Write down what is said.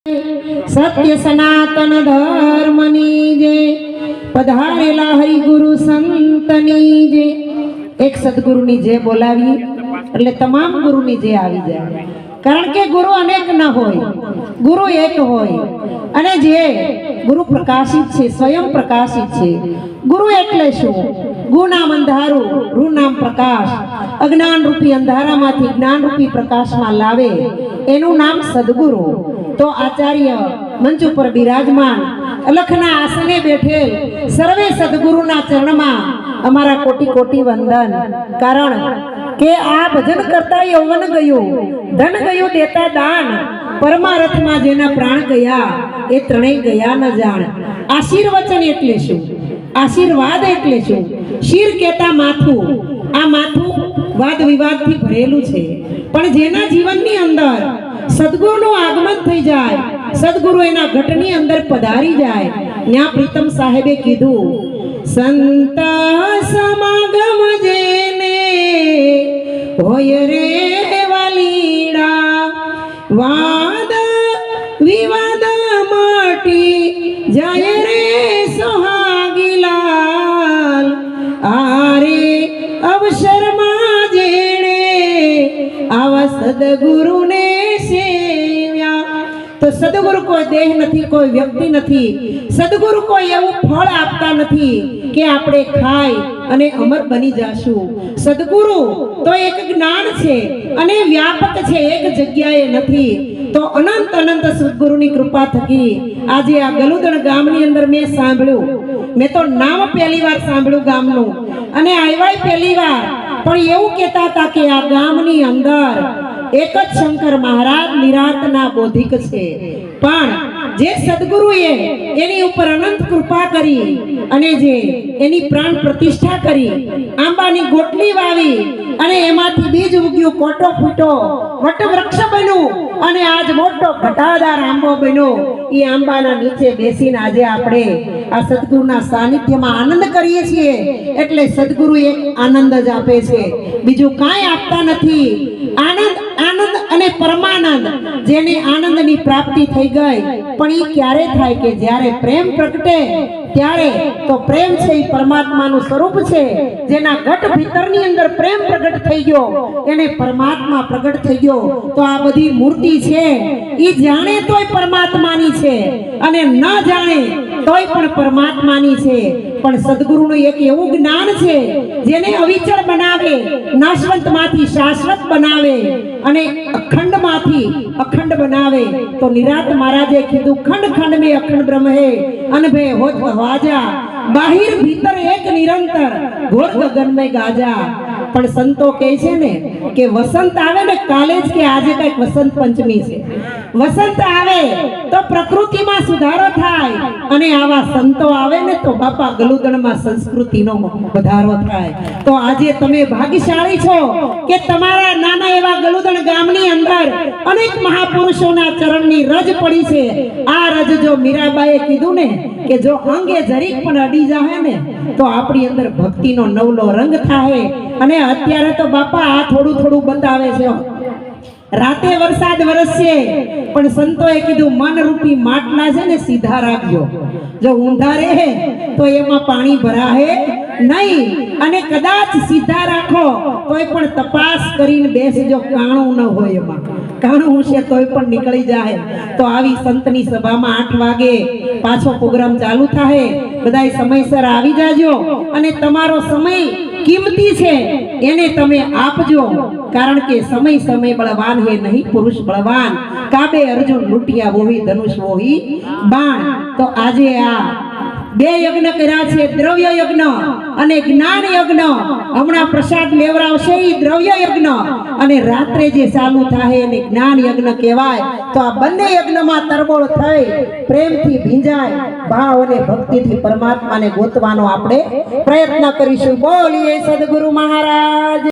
सत्य सनातन धर्मनी जे पधारेला हरि गुरु संतनी जे एक सदगुरुनी जे बोलावी એટલે તમામ ગુરુની જે આવી જાય। કારણ કે ગુરુ અનેક ન હોય, ગુરુ એક હોય અને જે ગુરુ પ્રકાશિત છે, સ્વયં પ્રકાશિત છે। ગુરુ એટલે શું? ગુ નામ અંધારું, રૂ નામ પ્રકાશ, અજ્ઞાન રૂપી અંધારામાંથી જ્ઞાન રૂપી પ્રકાશમાં લાવે એનું નામ સદગુરુ। તો આચાર્ય મંચ ઉપર બિરાજમાન અલખના આસને બેઠેલ સર્વે સદગુરુના ચરણમાં અમારા કોટી કોટી વંદન। કારણ કે આ ભજન કરતા યૌવન ગયું, ધન ગયું દેતા દાન, પરમાર્થમાં જેના પ્રાણ ગયા એ ત્રણેય ગયા ન જાણ। આશીર્વચન એટલે શું? આશીર્વાદ એટલે શું? શિર કેતા માથું, આ માથું વાદ વિવાદથી ભરેલું છે, પણ જેના જીવનની અંદર સદગુરુનું આગમન થઈ જાય, સદગુરુ એના ઘટની અંદર પધારી જાય, ત્યાં પ્રીતમ સાહેબે કીધું, સંત સમાગમ જેને હોય રે વાલીડા, વાદ વિવાદ મટી જાય રે સોહાગીલાલ, આરે અવસરમાં જેણે આવા સદગુરુને સેવ્યા। તો સદગુરુ કોઈ દેહ નથી, કોઈ વ્યક્તિ નથી, સદગુરુ કોઈ એવું ફળ આપતા નથી કે આપણે ખાઈ અને અમર બની જાશું। સદગુરુ તો એક જ્ઞાન છે અને વ્યાપક છે, એક જગ્યાએ નથી। તો અનંત અનંત સદગુરુની કૃપા થકી આજે આ ગલુદણ ગામની અંદર મેં સાંભળ્યું, મેં તો નામ પહેલી વાર સાંભળ્યું ગામનું અને આવ્યા પહેલી વાર, પણ એવું કહેતા હતા કે આ ગામની અંદર એક જ શંકર મહારાજ નિરાંતના બોધિક છે, પણ જે સદગુરુએ એની ઉપર અનંત કૃપા કરી અને જે એની પ્રાણ પ્રતિષ્ઠા કરી, આંબાની ગોટલી વાવી અને એમાંથી બીજ ઉગ્યું, કોટો ફૂટો, વટવૃક્ષ બન્યું અને આજ મોટો ઘટાદાર આંબો બન્યો। એ આંબાના નીચે બેસીને આજે આપણે આ સદગુરુના સાનિધ્યમાં આનંદ કરીએ છીએ। એટલે સદગુરુ એક આનંદ જ આપે છે, બીજું કાંઈ આપતા નથી। આનંદ આનંદ અને પરમાનંદ, જેને આનંદની પ્રાપ્તિ થઈ ગઈ, પણ એ ક્યારે થાય કે જ્યારે પ્રેમ પ્રગટે ત્યારે। તો પ્રેમ છે એ પરમાત્માનું સ્વરૂપ છે, જેના ઘટ ભીતરની અંદર પ્રેમ પ્રગટ થઈ ગયો એને પરમાત્મા પ્રગટ થઈ ગયો। તો આ બધી મૂર્તિ છે એ જાણે તોય પરમાત્માની છે અને ન જાણે તોય પણ પરમાત્માની છે, પણ સદગુરુનું એક એવું જ્ઞાન છે જેને અવિચળ બનાવે, નાશવંતમાંથી શાશ્વત બનાવે અને અખંડમાંથી અખંડ બનાવે। તો નિરાત મહારાજે કીધું, ખંડ ખંડ में અખંડ બ્રહ્મ હે, અનભે હોત વાજા, બાહિર ભીતર એક નિરંતર, ઘોર ગગન में ગાજા। પણ સંતો કહે છે ને કે વસંત આવે ને કાલે જ કે આજે કઈક વસંત પંચમી છે, વસંત આવે તો પ્રકૃતિમાં સુધારો થાય અને આવા સંતો આવે ને તો બાપા ગલુદણમાં સંસ્કૃતિનો વધારો થાય। તો આજે તમે ભાગ્યશાળી છો કે તમારા નાના એવા ગલુદણ ગામની અંદર અનેક મહાપુરુષોના ચરણની રજ પડી છે। આ રજ જો મીરાબાઈએ કીધું ને કે જો અંગે જરીક પણ અડી જાય ને તો આપણી અંદર ભક્તિનો નવલો રંગ થાય। અને અત્યારે તો બાપા આ થોડું થોડું બતાવે છે, રાતે વરસાદ વરસશે પણ સંતોએ કીધું મન રૂપી માટલા છે ને સીધા રાખજો, જો ઊંધા રહે તો એમાં પાણી ભરાહે નહીં, અને કદાચ સીધા રાખો તોય પણ તપાસ કરીને બેસજો, કાણું ન હોય, એમાં કાણું છે તોય પણ નીકળી જાય। તો આવી સંતની સભામાં 8 વાગે પાછો પ્રોગ્રામ ચાલુ થાય, બધાય સમયસર આવી જાજો અને તમારો સમય કિંમતી છે એને તમે આપજો। કારણ કે સમય સમય બળવાન હે નહીં પુરુષ બળવાન, કાબે અર્જુન લૂંટિયા વોહી ધનુષ વોહી બાણ। તો આજે આ બે યજ્ઞ કર્યા છે, દ્રવ્ય યજ્ઞ અને જ્ઞાન યજ્ઞ। હમણાં પ્રસાદ લેવરાવશે એ દ્રવ્ય યજ્ઞ અને રાત્રે જે ચાલુ થાય એને જ્ઞાન યજ્ઞ કહેવાય। તો આ બંને યજ્ઞમાં તરબોળ થઈ પ્રેમથી ભીંજાય, ભાવ અને ભક્તિથી પરમાત્માને ગોતવાનો આપણે પ્રયત્ન કરીશું। બોલીએ સદગુરુ મહારાજ।